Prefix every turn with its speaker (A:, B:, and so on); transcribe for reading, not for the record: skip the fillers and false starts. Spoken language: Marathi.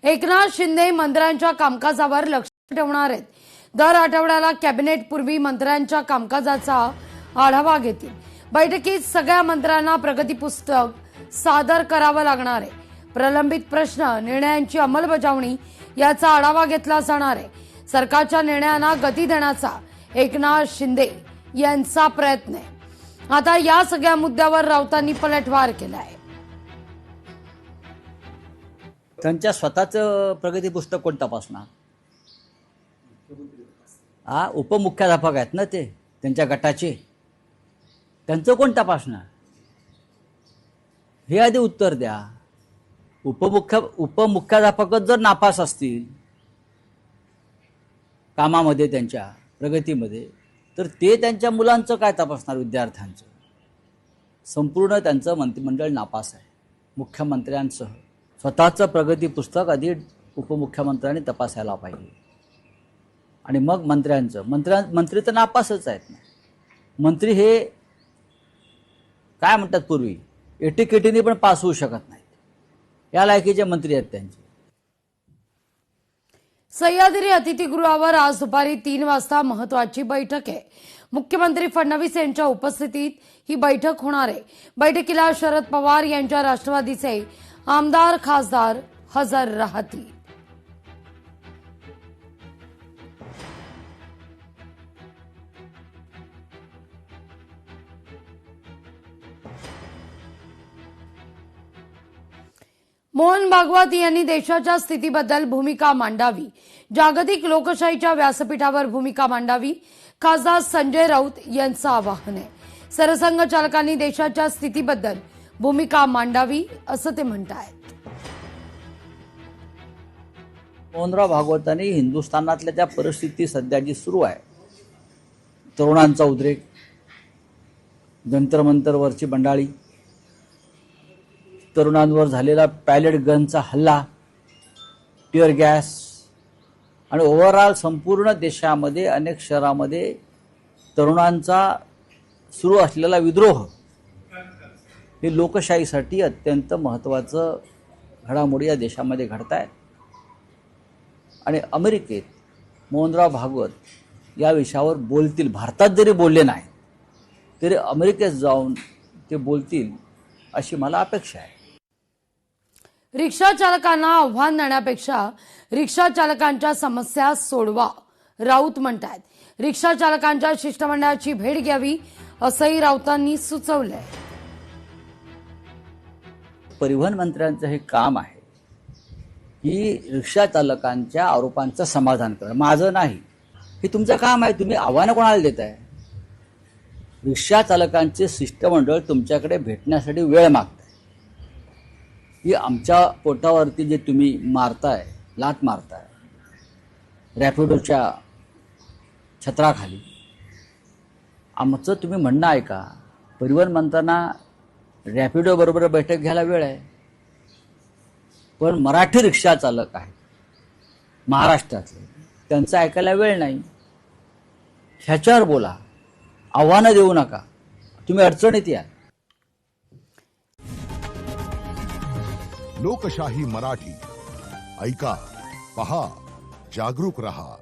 A: एकनाथ शिंदे मंत्र्यांच्या कामकाजावर लक्ष ठेवणार आहेत। दर आठवड्याला कॅबिनेट पूर्वी मंत्र्यांच्या कामकाजाचा आढावा घेतील। बैठकीत सगळ्या मंत्र्यांना प्रगती पुस्तक सादर करावं लागणार आहे। प्रलंबित प्रश्न, निर्णयांची अंमलबजावणी याचा आढावा घेतला जाणार आहे। सरकारच्या निर्णयांना गती देण्याचा एकनाथ शिंदे यांचा प्रयत्न आहे। आता या सगळ्या मुद्द्यावर राऊतांनी पलटवार केला आहे।
B: त्यांच्या स्वतःचं प्रगती पुस्तक कोण तपासणार? उपमुख्याध्यापक आहेत ना ते त्यांच्या गटाचे, त्यांचं कोण तपासणार? हे आधी उत्तर द्या। उपमुख्याध्यापकच जर नापास असतील कामामध्ये, त्यांच्या प्रगतीमध्ये, तर ते त्यांच्या मुलांचं काय तपासणार? विद्यार्थ्यांचं? संपूर्ण त्यांचं मंत्रिमंडळ नापास आहे। मुख्यमंत्र्यांसह स्वतःचं प्रगती पुस्तक आधी उपमुख्यमंत्र्यांनी तपासायला पाहिजे आणि मग मंत्र्यांचं। मंत्री तर नापासच आहेत ना। मंत्री हे काय म्हणतात, पूर्वी एटीकेटीने पण पास होऊ शकत नाहीत, या लायकीचे मंत्री आहेत त्यांचे।
A: सह्याद्री अतिथीगृहावर आज दुपारी 3 वाजता महत्वाची बैठक आहे। मुख्यमंत्री फडणवीस यांच्या उपस्थितीत ही बैठक होणार आहे। बैठकीला शरद पवार यांच्या राष्ट्रवादीचे आमदार खासदार हजर राहतील। मोहन भागवत यांनी देशाच्या स्थितीबद्दल भूमिका मांडावी, जागतिक लोकशाहीच्या व्यासपीठावर भूमिका मांडावी, खासदार संजय राऊत यांचं आवाहन आहे। सरसंघचालकांनी देशाच्या स्थितीबद्दल भूमिका मांडावी असं ते म्हणतायत।
B: मोहनराव भागवतांनी हिंदुस्थानातल्या त्या परिस्थिती सध्या जी सुरू आहे, तरुणांचा उद्रेक, जंतर मंतरवरची बंडाळी, तरुणांवर झालेला पॅलेट गनचा हल्ला, टिअर गॅस आणि ओव्हरऑल संपूर्ण देशामध्ये अनेक शहरामध्ये तरुणांचा सुरू असलेला विद्रोह, हे लोकशाहीसाठी अत्यंत महत्त्वाचं घडामोडी या देशामध्ये घडत आहेत। आणि अमेरिकेत मोहनराव भागवत या विषयावर बोलतील। भारतात जरी बोलले नाही तरी अमेरिकेत जाऊन ते बोलतील अशी मला अपेक्षा आहे।
A: रिक्षा चालकांना आव्हान देण्यापेक्षा रिक्षा चालकांच्या समस्या सोडवा, राऊत म्हणतात। रिक्षा चालकांच्या शिष्टमंडळाची भेट घ्यावी असंही राऊतांनी सुचवलंय।
B: परिवहन मंत्र्यांचं हे काम आहे की रिक्षा चालकांच्या आरोपांचं समाधान करणं। माझं नाही, हे तुमचं काम आहे। तुम्ही आव्हानं कोणाला देताय? रिक्षा चालकांचे शिष्टमंडळ तुमच्याकडे भेटण्यासाठी वेळ मागताय। ही आमच्या पोटावरती जे तुम्ही मारताय, लात मारताय रॅपिडोच्या छत्राखाली, आमचं तुम्ही म्हणणं ऐका। परिवहन मंत्र्यांना रॅपिडो बरोबर बैठक घ्यायला वेळ आहे, पण मराठी रिक्षा चालक आहेत महाराष्ट्रातले, त्यांचं ऐकायला वेळ नाही। ह्याच्यावर बोला, आव्हानं देऊ नका, तुम्ही अडचणीत या।
C: लोकशाही मराठी ऐका, पहा, जागरूक रहा।